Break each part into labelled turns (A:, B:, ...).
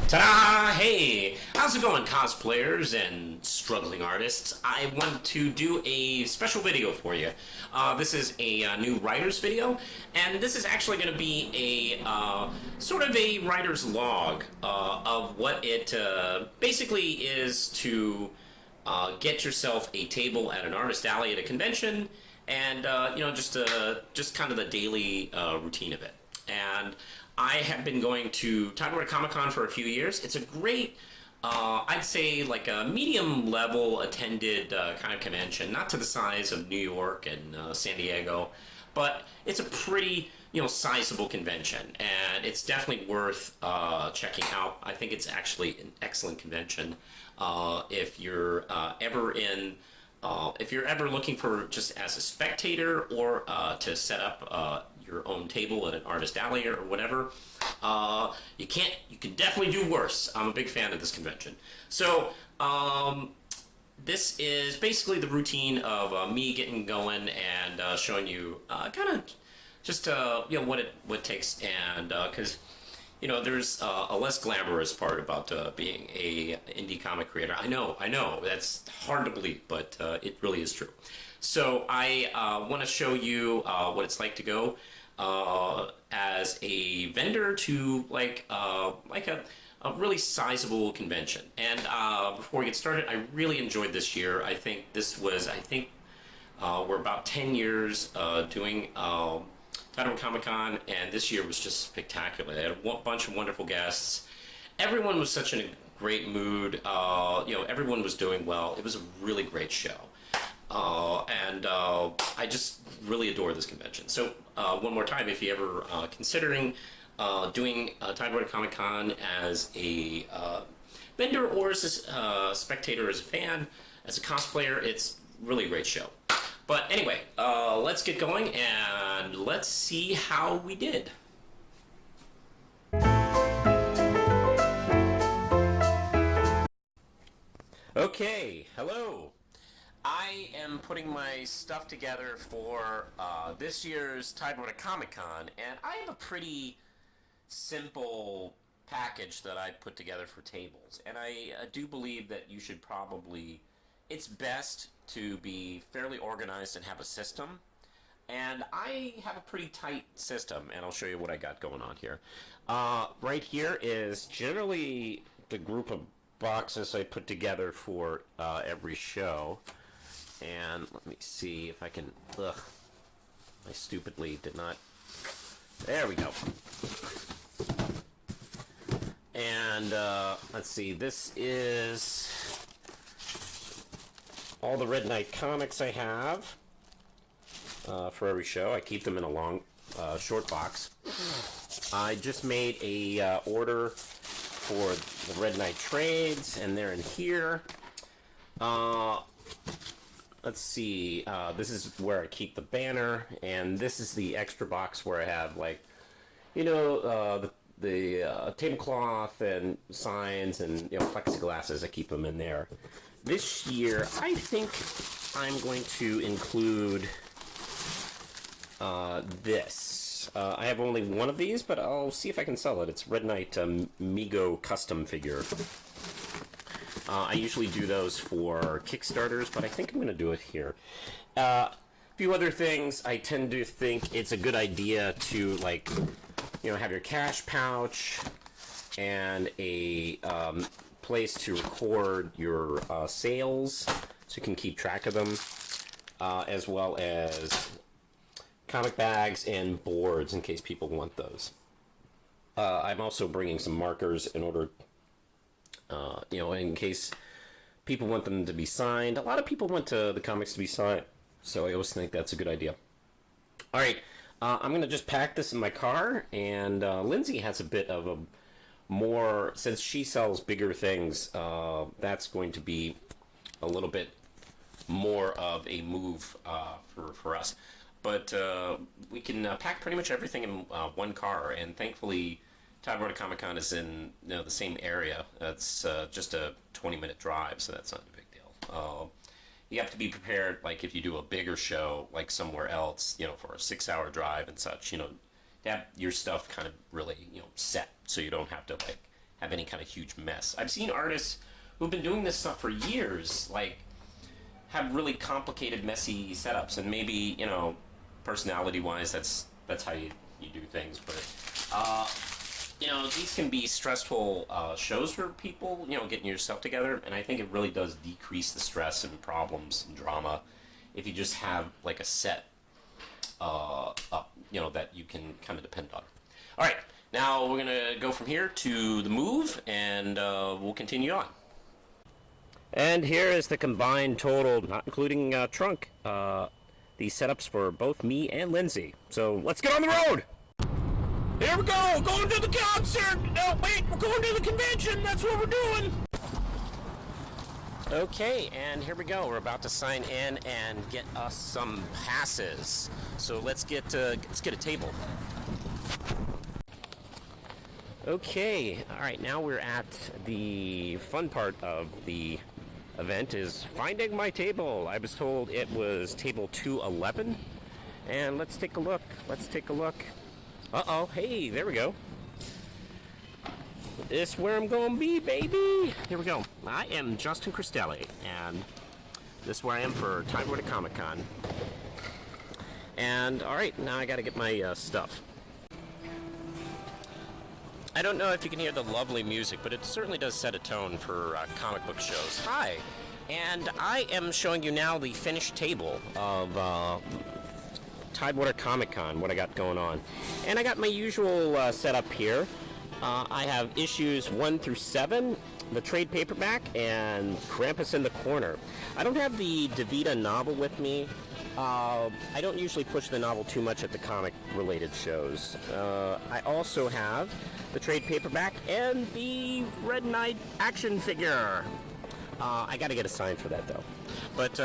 A: Ta-da! Hey! How's it going, cosplayers and struggling artists? I wanted to do a special video for you. This is a new writer's video, and this is actually going to be a sort of a writer's log of what it basically is to get yourself a table at an artist alley at a convention, and just kind of the daily routine of it. And I have been going to Tidewater Comic-Con for a few years. It's a great, I'd say like a medium level attended kind of convention, not to the size of New York and San Diego, but it's a pretty, sizable convention, and it's definitely worth checking out. I think it's actually an excellent convention. If you're if you're ever looking for just as a spectator or to set up your own table at an artist alley or whatever, you can definitely do worse. I'm a big fan of this convention. So this is basically the routine of me getting going and showing you kind of just what it takes, and because there's a less glamorous part about being a indie comic creator. I know, that's hard to believe, but it really is true. So I want to show you what it's like to go as a vendor to a really sizable convention. And before we get started, I really enjoyed this year. I think we're about 10 years doing Tidewater Comic-Con, and this year was just spectacular. They had a bunch of wonderful guests. Everyone was such in a great mood. Everyone was doing well. It was a really great show. And I just really adore this convention. So one more time, if you ever considering doing Tidewater Comic-Con as a vendor or as a spectator, as a fan, as a cosplayer, it's really a great show. But anyway, let's get going and let's see how we did. Okay, hello. I am putting my stuff together for this year's Tidewater Comic-Con, and I have a pretty simple package that I put together for tables. And I do believe that you should it's best to be fairly organized and have a system. And I have a pretty tight system, and I'll show you what I got going on here. Right here is generally the group of boxes I put together for every show. And let me see if I can, I stupidly did not, there we go. And let's see, this is all the Red Knight comics I have for every show. I keep them in a long, short box. I just made a order for the Red Knight trades, and they're in here. Let's see, this is where I keep the banner, and this is the extra box where I have, the tablecloth and signs and, plexiglasses. I keep them in there. This year, I think I'm going to include this. I have only one of these, but I'll see if I can sell it. It's Red Knight Mego custom figure. I usually do those for Kickstarters, but I think I'm going to do it here. A few other things. I tend to think it's a good idea to, have your cash pouch and a place to record your sales so you can keep track of them, as well as comic bags and boards in case people want those. I'm also bringing some markers in order in case people want them to be signed. A lot of people want the comics to be signed, so I always think that's a good idea. All right, I'm going to just pack this in my car, and Lindsay has a bit of a more, since she sells bigger things, that's going to be a little bit more of a move for us. But we can pack pretty much everything in one car, and thankfully Tidewater Comic-Con is in the same area. That's just a 20-minute drive, so that's not a big deal. You have to be prepared, if you do a bigger show, somewhere else, for a 6-hour drive and such, to have your stuff kind of really, set, so you don't have to, have any kind of huge mess. I've seen artists who've been doing this stuff for years, like, have really complicated, messy setups, and maybe, you know, personality-wise, that's how you do things, but, you know, these can be stressful shows for people, you know, getting your stuff together, and I think it really does decrease the stress and problems and drama if you just have, like, a set up, you know, that you can kind of depend on. All right, now we're going to go from here to the move, and we'll continue on. And here is the combined total, not including trunk, these setups for both me and Lindsay. So let's get on the road! Here we go! Going to the concert! Oh, wait, we're going to the convention! That's what we're doing! Okay, and here we go. We're about to sign in and get us some passes. So let's get a table. Okay, all right, now we're at the fun part of the event is finding my table. I was told it was table 211, and let's take a look. Uh-oh, hey, there we go. This is where I'm gonna be, baby. Here we go. I am Justin Cristelli, and this is where I am for Tidewater Comic-Con. And all right, now I gotta get my stuff. I don't know if you can hear the lovely music, but it certainly does set a tone for comic book shows. Hi, and I am showing you now the finished table of Tidewater Comic-Con, what I got going on. And I got my usual setup here. I have issues 1 through 7, the trade paperback, and Krampus in the Corner. I don't have the DeVita novel with me. I don't usually push the novel too much at the comic-related shows. I also have the trade paperback and the Red Knight action figure. I gotta get a sign for that, though. But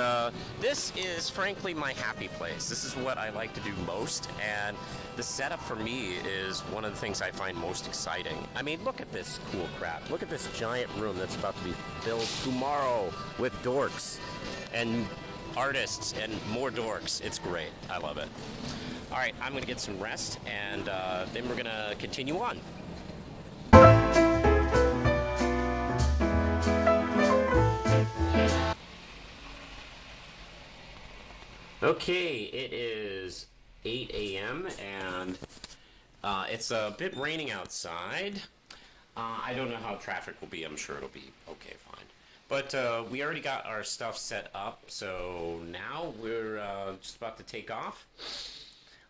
A: this is, frankly, my happy place. This is what I like to do most, and the setup for me is one of the things I find most exciting. I mean, look at this cool crap. Look at this giant room that's about to be filled tomorrow with dorks and artists and more dorks. It's great. I love it. All right, I'm going to get some rest, and then we're going to continue on. Okay, it is 8 a.m. and it's a bit raining outside. I don't know how traffic will be. I'm sure it'll be okay, fine. But we already got our stuff set up, so now we're just about to take off.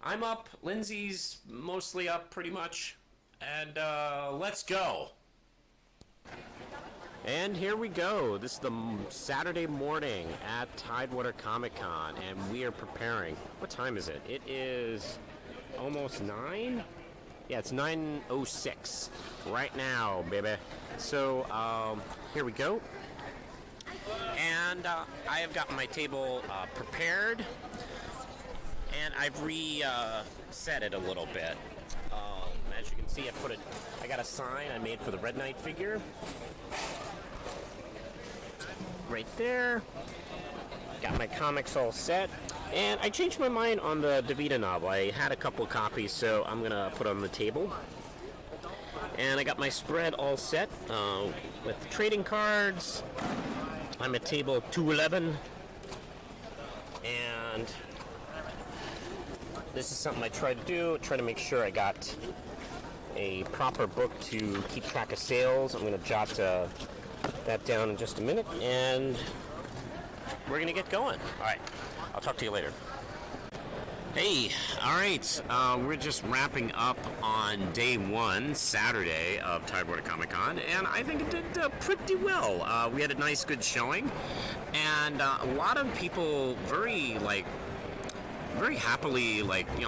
A: I'm up. Lindsay's mostly up, pretty much. And let's go. And here we go. This is the Saturday morning at Tidewater Comic-Con, and we are preparing. What time is it? It is almost 9? Yeah, it's 9:06 right now, baby. So, here we go. And I have got my table prepared, and I've set it a little bit. As you can see, I got a sign I made for the Red Knight figure. Right there. Got my comics all set. And I changed my mind on the DeVita novel. I had a couple copies, so I'm going to put it on the table. And I got my spread all set with the trading cards. I'm at table 211. And this is something I try to do. Try to make sure I got a proper book to keep track of sales. I'm going to jot that down in just a minute, and we're going to get going. All right, I'll talk to you later. Hey, all right, we're just wrapping up on day 1, Saturday, of Tidewater Comic-Con, and I think it did pretty well. We had a nice, good showing, and a lot of people very happily,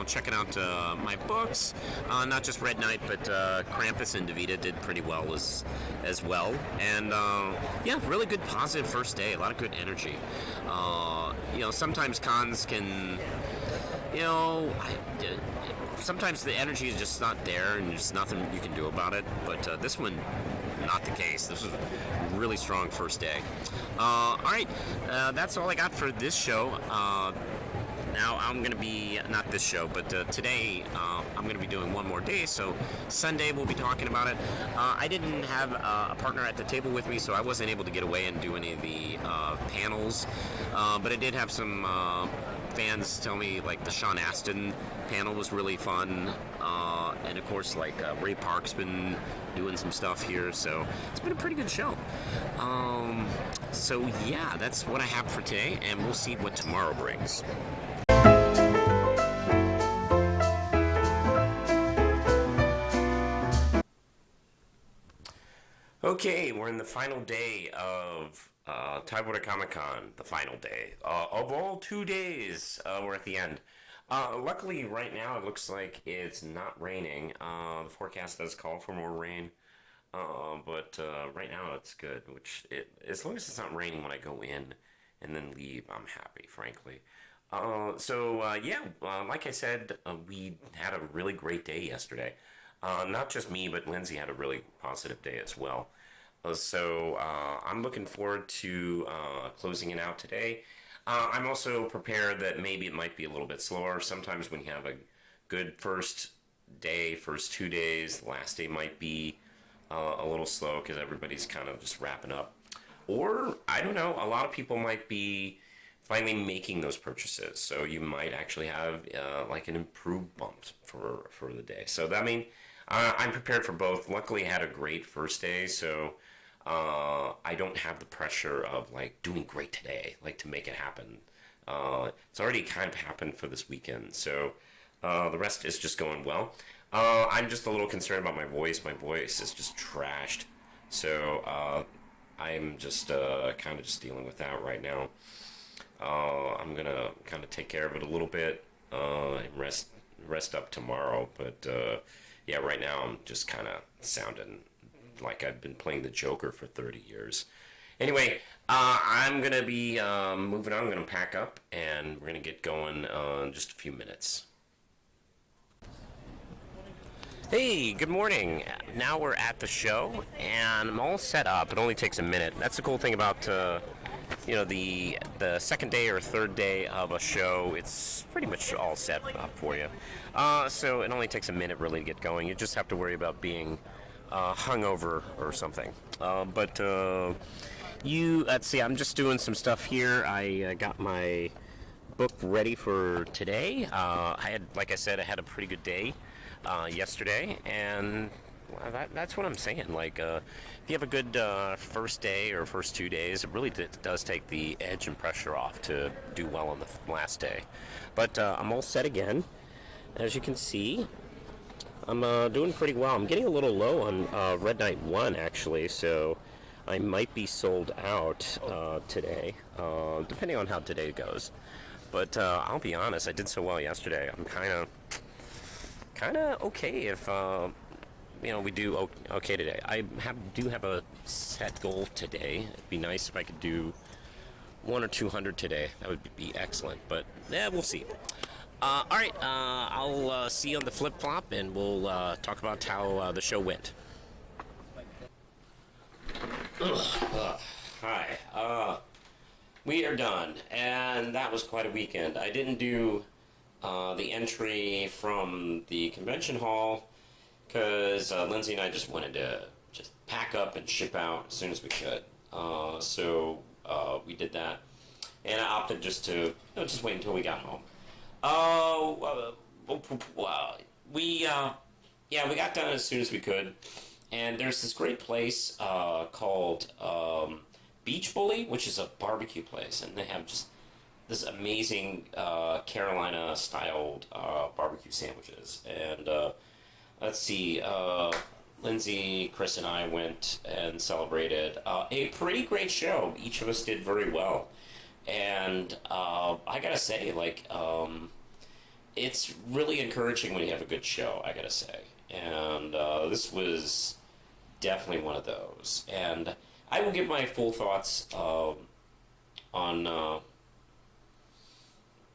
A: checking out my books. Not just Red Knight, but Krampus and DeVita did pretty well as well. And, yeah, really good positive first day. A lot of good energy. Sometimes cons can, sometimes the energy is just not there and there's nothing you can do about it. But this one, not the case. This was a really strong first day. All right, that's all I got for this show. Now, I'm going to be, not this show, but today I'm going to be doing one more day, so Sunday we'll be talking about it. I didn't have a partner at the table with me, so I wasn't able to get away and do any of the panels, but I did have some fans tell me, like, the Sean Astin panel was really fun, and of course, like, Ray Park's been doing some stuff here, so it's been a pretty good show. So yeah, that's what I have for today, and we'll see what tomorrow brings. Okay, we're in the final day of Tidewater Comic-Con, the final day. Of all 2 days, we're at the end. Luckily, right now, it looks like it's not raining. The forecast does call for more rain, but right now it's good, as long as it's not raining when I go in and then leave, I'm happy, frankly. Like I said, we had a really great day yesterday. Not just me, but Lindsay had a really positive day as well. I'm looking forward to closing it out today. I'm also prepared that maybe it might be a little bit slower. Sometimes when you have a good first day, first 2 days, the last day might be a little slow because everybody's kind of just wrapping up. Or, I don't know, a lot of people might be finally making those purchases. So you might actually have like an improved bump for the day. So, I'm prepared for both. Luckily, I had a great first day, so I don't have the pressure of like doing great today, like to make it happen. It's already kind of happened for this weekend, so the rest is just going well. I'm just a little concerned about my voice. My voice is just trashed, so I'm just kind of just dealing with that right now. I'm gonna kind of take care of it a little bit and rest up tomorrow, but yeah, right now I'm just kind of sounding like I've been playing the Joker for 30 years. Anyway, I'm going to be moving on. I'm going to pack up, and we're going to get going in just a few minutes. Hey, good morning. Now we're at the show, and I'm all set up. It only takes a minute. That's the cool thing about the second day or third day of a show. It's pretty much all set up for you. So it only takes a minute really to get going. You just have to worry about being hungover or something. Let's see, I'm just doing some stuff here. I got my book ready for today. Like I said, I had a pretty good day yesterday, and that's what I'm saying. Like, if you have a good first day or first 2 days, it really does take the edge and pressure off to do well on the last day. But I'm all set again. As you can see, I'm doing pretty well. I'm getting a little low on Red Knight 1, actually, so I might be sold out today, depending on how today goes. But I'll be honest, I did so well yesterday. I'm kind of okay if we do okay today. I do have a set goal today. It'd be nice if I could do 100 or 200 today. That would be excellent. But yeah, we'll see. All right, I'll see you on the flip-flop, and we'll talk about how the show went. Hi. We are done, and that was quite a weekend. I didn't do the entry from the convention hall because Lindsay and I just wanted to just pack up and ship out as soon as we could. So we did that, and I opted just to just wait until we got home. We got done as soon as we could, and there's this great place called Beach Bully, which is a barbecue place, and they have just this amazing Carolina-styled barbecue sandwiches. And let's see, Lindsay, Chris, and I went and celebrated a pretty great show. Each of us did very well, and I gotta say, it's really encouraging when you have a good show, I gotta say. And this was definitely one of those. And I will give my full thoughts on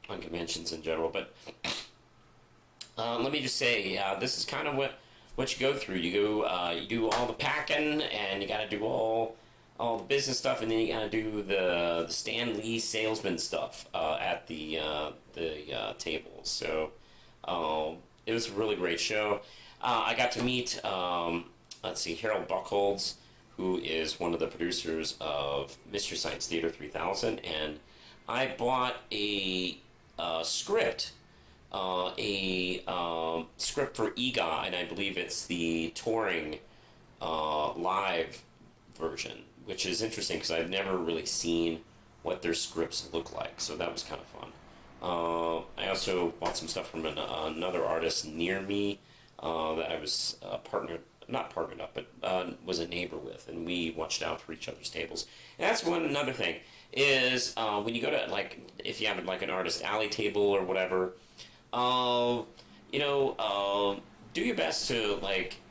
A: conventions in general, but let me just say, this is kind of what you go through. You do all the packing, and you got to do all all the business stuff, and then you gotta do the Stan Lee salesman stuff at the tables. So it was a really great show. I got to meet let's see, Harold Buchholz, who is one of the producers of Mystery Science Theater 3000, and I bought a script. Script for EGA, and I believe it's the touring live version, which is interesting because I've never really seen what their scripts look like, so that was kind of fun. I also bought some stuff from another artist near me that I was not partnered up, but was a neighbor with, and we watched out for each other's tables. And that's another thing is when you go to, like, if you have like an artist alley table or whatever, do your best to, like,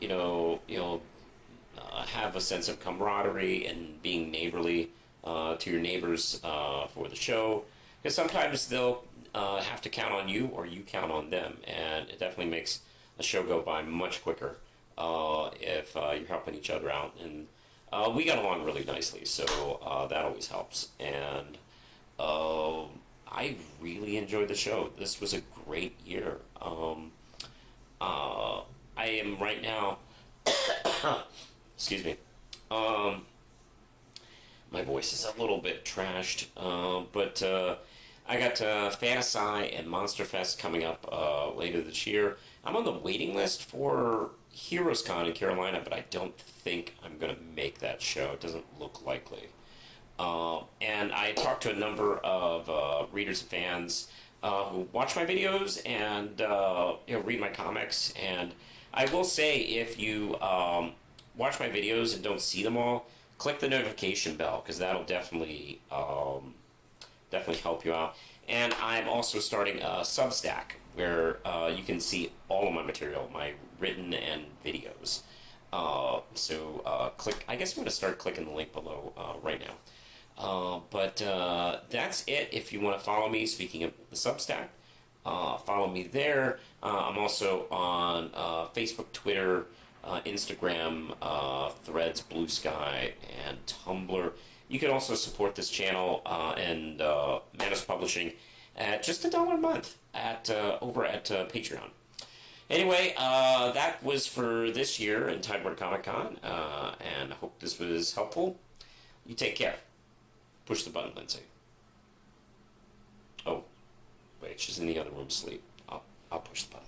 A: have a sense of camaraderie and being neighborly to your neighbors for the show, because sometimes they'll have to count on you or you count on them, and it definitely makes a show go by much quicker if you're helping each other out. And we got along really nicely, so that always helps. And I really enjoyed the show. This was a great year. I am right now, excuse me, my voice is a little bit trashed, but I got Fantasy and Monster Fest coming up later this year. I'm on the waiting list for Heroes Con in Carolina, but I don't think I'm going to make that show. It doesn't look likely. And I talked to a number of readers and fans who watch my videos and read my comics. And I will say, if you watch my videos and don't see them all, click the notification bell, because that'll definitely help you out. And I'm also starting a Substack where you can see all of my material, my written and videos. So click. I guess I'm going to start clicking the link below right now. But that's it. If you want to follow me, speaking of the Substack, follow me there. I'm also on Facebook, Twitter, Instagram, Threads, Blue Sky, and Tumblr. You can also support this channel and Manus Publishing at just $1 a month over at Patreon. Anyway, that was for this year in Tidewater Comic Con, and I hope this was helpful. You take care. Push the button, Lindsay. Oh, wait, she's in the other room asleep. I'll push the button.